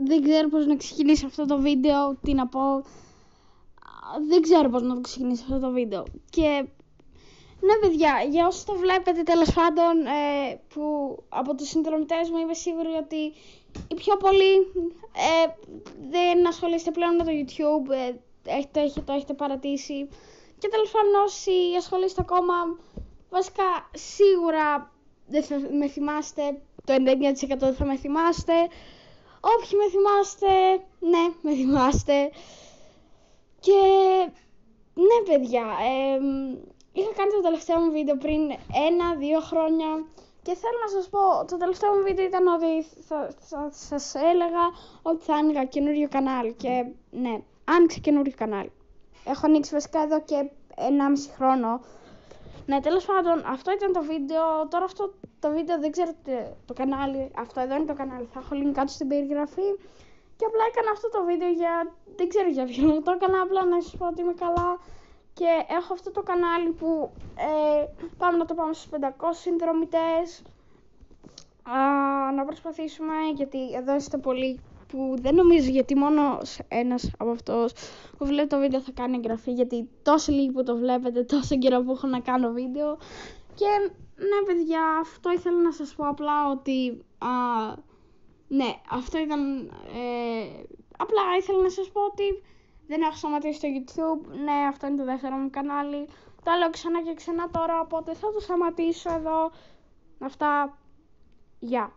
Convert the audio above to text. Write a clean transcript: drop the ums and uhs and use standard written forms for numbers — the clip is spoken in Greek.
δεν ξέρω πώς να ξεκινήσω αυτό το βίντεο, τι να πω. Δεν ξέρω πώς να το ξεκινήσω αυτό το βίντεο. Και ναι παιδιά, για όσους το βλέπετε τέλος πάντων, που από τους συνδρομητές μου είμαι σίγουρη ότι οι πιο πολλοί δεν ασχολείστε πλέον με το YouTube, το έχετε παρατήσει. Και τέλος πάντων όσοι ασχολείστε ακόμα, βασικά σίγουρα δεν θα με θυμάστε, το 99% δεν θα με θυμάστε. Όποιοι με θυμάστε, ναι, με θυμάστε. Και ναι παιδιά, είχα κάνει το τελευταίο μου βίντεο πριν 1-2 χρόνια και θέλω να σας πω, το τελευταίο μου βίντεο ήταν ότι θα σας έλεγα ότι θα άνοιγα καινούριο κανάλι και ναι, άνοιξε καινούριο κανάλι. Έχω ανοίξει βασικά εδώ και 1,5 χρόνο. Ναι, τέλος πάντων, αυτό ήταν το βίντεο. Τώρα αυτό το βίντεο δεν ξέρετε το κανάλι, αυτό εδώ είναι το κανάλι, θα έχω link κάτω στην περιγραφή. Και απλά έκανα αυτό το βίντεο δεν ξέρω για ποιον το έκανα, απλά να σας πω ότι είμαι καλά. Και έχω αυτό το κανάλι που πάμε να το πάμε στους 500 συνδρομητές. Να προσπαθήσουμε, γιατί εδώ είστε πολλοί που δεν νομίζω, γιατί μόνο ένας από αυτός που βλέπει το βίντεο θα κάνει εγγραφή, γιατί τόσο λίγοι που το βλέπετε, τόσο καιρό που έχω να κάνω βίντεο. Και ναι παιδιά, αυτό ήθελα να σας πω απλά ότι ναι, αυτό ήταν, απλά ήθελα να σας πω ότι δεν έχω σταματήσει στο YouTube, ναι, αυτό είναι το δεύτερο μου κανάλι, το λέω ξανά και ξανά τώρα, οπότε θα το σταματήσω εδώ, αυτά, γεια.